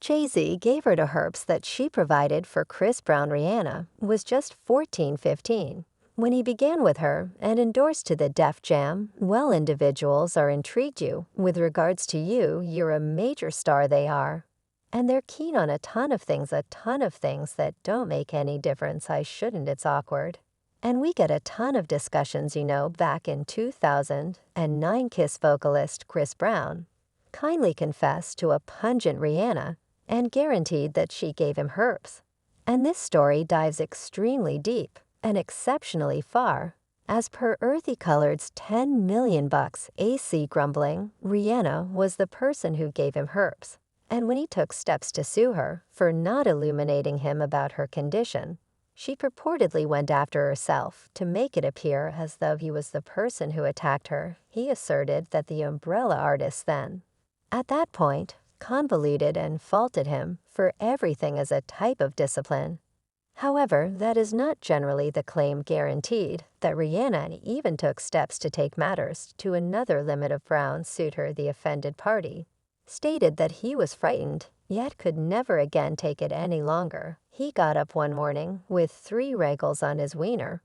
Jay-Z gave her to Herpes that she provided for Chris Brown. Rihanna was just 14-15 when he began with her and endorsed to the Def Jam. Well, individuals are intrigued you. With regards to you, you're a major star, they are. And they're keen on a ton of things that don't make any difference. I shouldn't, it's awkward. And we get a ton of discussions, back in 2009. Kiss vocalist Chris Brown kindly confessed to a pungent Rihanna and guaranteed that she gave him herpes. And this story dives extremely deep and exceptionally far. As per Earthy Colored's $10 million AC grumbling, Rihanna was the person who gave him herpes. And when he took steps to sue her for not illuminating him about her condition, she purportedly went after herself to make it appear as though he was the person who attacked her. He asserted that the umbrella artist then, at that point, convoluted and faulted him for everything as a type of discipline. However, that is not generally the claim guaranteed that Rihanna even took steps to take matters to another limit. Of Brown sued her, the offended party stated that he was frightened, yet could never again take it any longer. He got up one morning with 3 wrinkles on his wiener,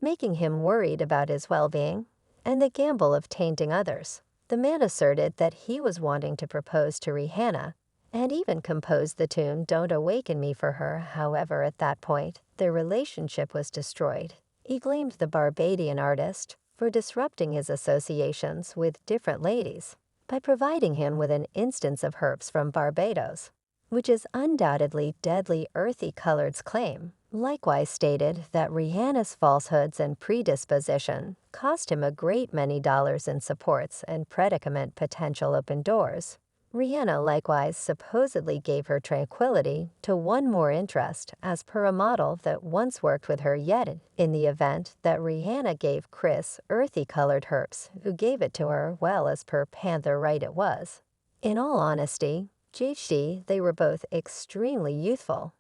making him worried about his well-being and the gamble of tainting others. The man asserted that he was wanting to propose to Rihanna and even composed the tune "Don't Awaken Me" for her. However, at that point, their relationship was destroyed. He blamed the Barbadian artist for disrupting his associations with different ladies by providing him with an instance of herpes from Barbados, which is undoubtedly deadly. Earthy Colored's claim likewise stated that Rihanna's falsehoods and predisposition cost him a great many dollars in supports and predicament potential open doors. Rihanna likewise supposedly gave her tranquility to one more interest as per a model that once worked with her. Yet in the event that Rihanna gave Chris Earthy Colored herpes, who gave it to her, well, as per Panther right it was. In all honesty, Jay-Z, they were both extremely youthful,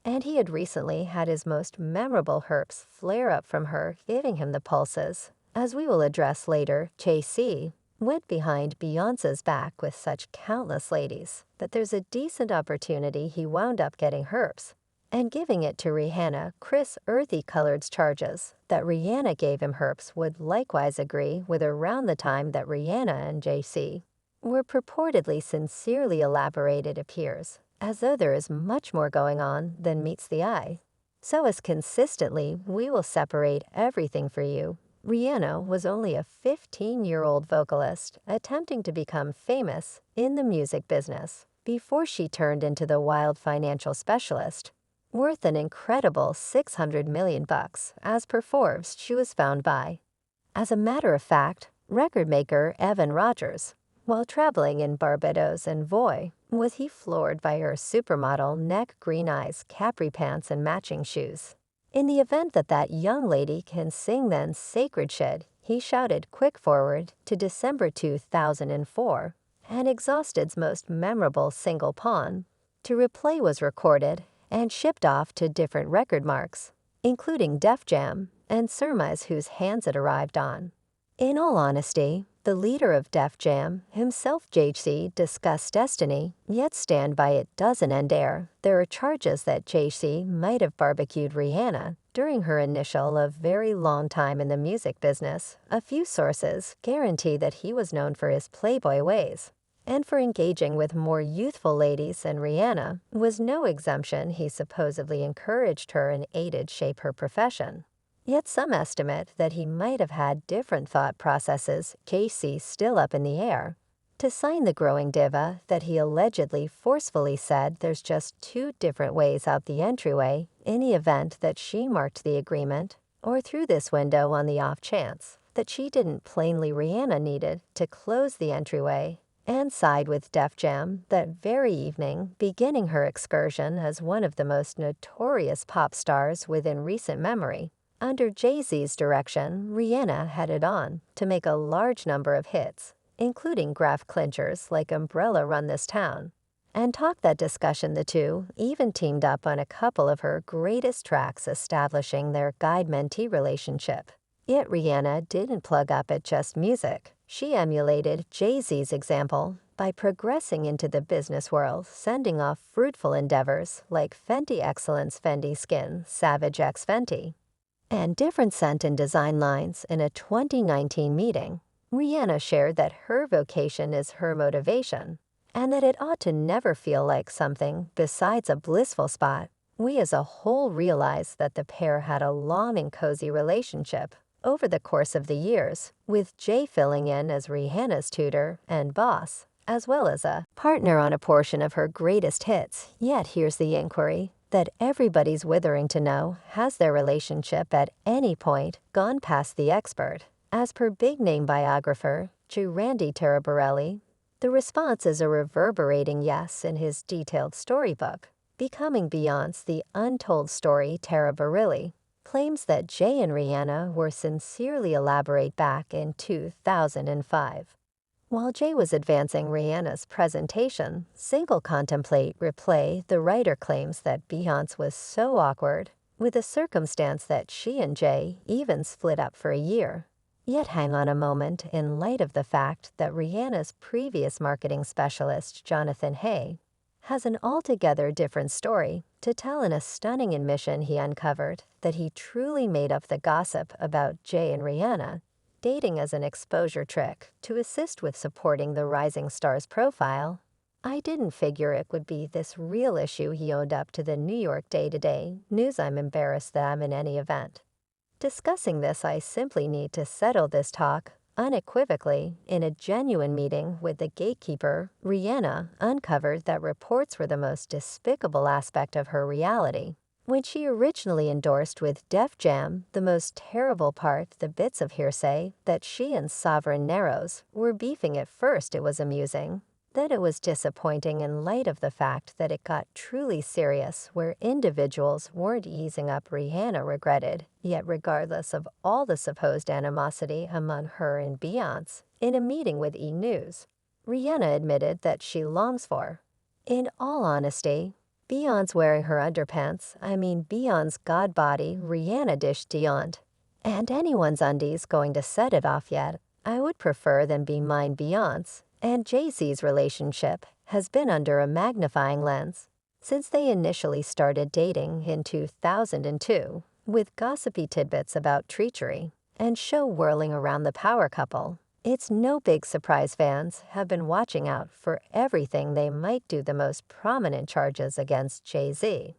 and he had recently had his most memorable herpes flare up from her giving him the pulses. As we will address later, Jay-Z went behind Beyonce's back with such countless ladies that there's a decent opportunity he wound up getting herpes and giving it to Rihanna. Chris Earthy Colored's charges that Rihanna gave him herpes would likewise agree with around the time that Rihanna and Jay-Z were purportedly sincerely elaborated. Appears as though there is much more going on than meets the eye. So as consistently, we will separate everything for you. Rihanna was only a 15-year-old vocalist attempting to become famous in the music business before she turned into the wild financial specialist worth an incredible $600 million. As per Forbes, she was found by, as a matter of fact, record maker Evan Rogers while traveling in Barbados, and boy, was he floored by her supermodel neck, green eyes, capri pants, and matching shoes. In the event that that young lady can sing, then sacred shit, he shouted quick forward to December 2004, and Exhausted's most memorable single Pawn to Replay was recorded and shipped off to different record marks, including Def Jam and Surmise, whose hands it arrived on. In all honesty, the leader of Def Jam himself, Jay-Z, discussed destiny, yet stand by it doesn't end there. There are charges that Jay-Z might have barbecued Rihanna during her initial a very long time in the music business. A few sources guarantee that he was known for his playboy ways and for engaging with more youthful ladies, and Rihanna was no exemption. He supposedly encouraged her and aided shape her profession. Yet some estimate that he might have had different thought processes. Jay-Z still up in the air. To sign the growing diva that he allegedly forcefully said there's just 2 different ways out the entryway in the event that she marked the agreement or through this window on the off chance that she didn't. Plainly, Rihanna needed to close the entryway and side with Def Jam that very evening, beginning her excursion as one of the most notorious pop stars within recent memory. Under Jay-Z's direction, Rihanna headed on to make a large number of hits, including graph clinchers like Umbrella Run This Town, and Talk That Discussion. The two even teamed up on a couple of her greatest tracks, establishing their guide-mentee relationship. Yet Rihanna didn't plug up at just music. She emulated Jay-Z's example by progressing into the business world, sending off fruitful endeavors like Fenty Excellence Fendi Skin Savage X Fenty, and different scent and design lines. In a 2019 meeting, Rihanna shared that her vocation is her motivation, and that it ought to never feel like something besides a blissful spot. We as a whole realized that the pair had a long and cozy relationship over the course of the years, with Jay filling in as Rihanna's tutor and boss, as well as a partner on a portion of her greatest hits. Yet here's the inquiry that everybody's withering to know: has their relationship at any point gone past the expert? As per big-name biographer Randy Taraborelli, the response is a reverberating yes in his detailed storybook, Becoming Beyonce, the Untold Story. Taraborelli claims that Jay and Rihanna were sincerely elaborate back in 2005. While Jay was advancing Rihanna's presentation, single Contemplate Replay, the writer claims that Beyonce was so awkward with the circumstance that she and Jay even split up for a year. Yet hang on a moment, in light of the fact that Rihanna's previous marketing specialist, Jonathan Hay, has an altogether different story to tell in a stunning admission he uncovered that he truly made up the gossip about Jay and Rihanna dating as an exposure trick to assist with supporting the rising star's profile. I didn't figure it would be this real issue, he owned up to the New York Day-to-Day News. I'm embarrassed that I'm in any event discussing this. I simply need to settle this talk unequivocally. In a genuine meeting with the gatekeeper, Rihanna uncovered that reports were the most despicable aspect of her reality. When she originally endorsed with Def Jam, the most terrible part, the bits of hearsay that she and Sovereign Narrows were beefing. At first it was amusing, then it was disappointing in light of the fact that it got truly serious where individuals weren't easing up. Rihanna regretted, yet regardless of all the supposed animosity among her and Beyonce, in a meeting with E! News, Rihanna admitted that she longs for, in all honesty, Beyonce wearing her underpants, Beyonce's god body. Rihanna dished beyond, and anyone's undies going to set it off yet. I would prefer than be mine. Beyonce and Jay-Z's relationship has been under a magnifying lens since they initially started dating in 2002, with gossipy tidbits about treachery and show whirling around the power couple. It's no big surprise fans have been watching out for everything they might do. The most prominent charges against Jay-Z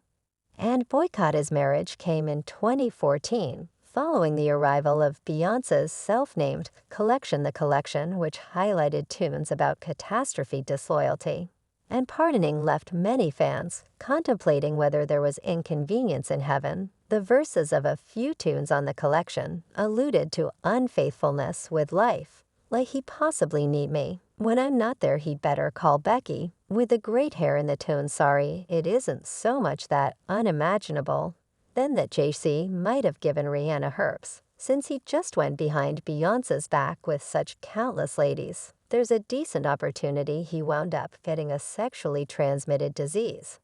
and boycott his marriage came in 2014, following the arrival of Beyoncé's self-named collection, The Collection, which highlighted tunes about catastrophe, disloyalty, and pardoning, left many fans contemplating whether there was inconvenience in heaven. The verses of a few tunes on The Collection alluded to unfaithfulness with life, like "He possibly need me. When I'm not there, he'd better call Becky," with the great hair in the tone "Sorry, it isn't so much that unimaginable." Then that Jay-Z might have given Rihanna herpes, since he just went behind Beyoncé's back with such countless ladies. There's a decent opportunity he wound up getting a sexually transmitted disease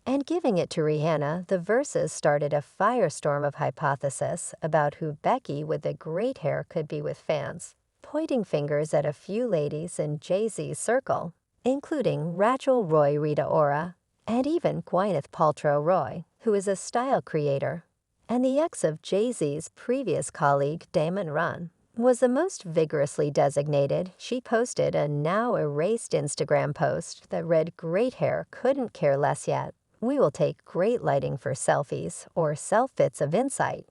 and giving it to Rihanna. The verses started a firestorm of hypothesis about who Becky with the great hair could be, with fans pointing fingers at a few ladies in Jay-Z's circle, including Rachel Roy, Rita Ora, and even Gwyneth Paltrow Roy, who is a style creator, and the ex of Jay-Z's previous colleague Damon Runn, was the most vigorously designated. She posted a now erased Instagram post that read, "Great hair, couldn't care less yet. We will take great lighting for selfies," or self-bits of insight,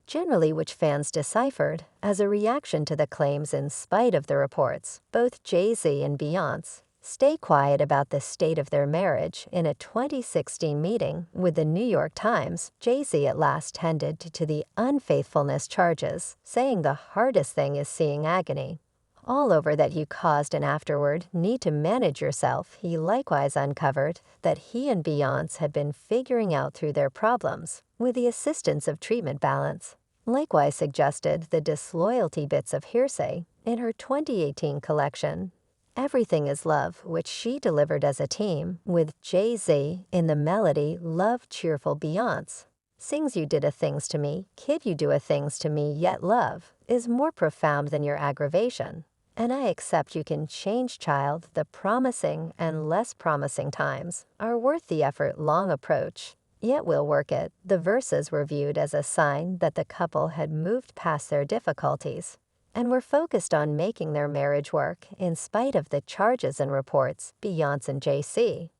generally which fans deciphered as a reaction to the claims. In spite of the reports, both Jay-Z and Beyonce stay quiet about the state of their marriage. In a 2016 meeting with the New York Times, Jay-Z at last tended to the unfaithfulness charges, saying the hardest thing is seeing agony all over that you caused and afterward need to manage yourself. He likewise uncovered that he and Beyonce had been figuring out through their problems with the assistance of treatment balance. Likewise suggested the disloyalty bits of hearsay in her 2018 collection, Everything is Love, which she delivered as a team with Jay-Z in the melody "Love Cheerful." Beyonce sings "You did a things to me, kid, you do a things to me, yet love is more profound than your aggravation." And I accept you can change, child. The promising and less promising times are worth the effort long approach. Yet we'll work it. The verses were viewed as a sign that the couple had moved past their difficulties and were focused on making their marriage work in spite of the charges and reports. Beyonce and Jay-Z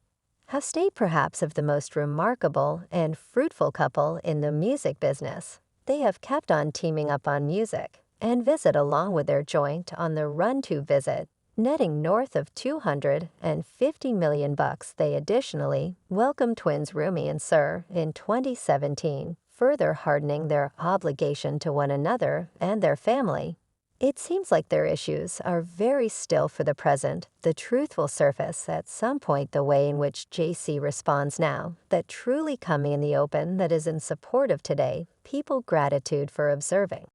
have stayed perhaps of the most remarkable and fruitful couple in the music business. They have kept on teaming up on music and visit along with their joint on the run to visit, netting north of $250 million bucks. They additionally welcomed twins Rumi and Sir in 2017, further hardening their obligation to one another and their family. It seems like their issues are very still for the present. The truth will surface at some point. The way in which JC responds now, that truly coming in the open, that is in support of today, people gratitude for observing.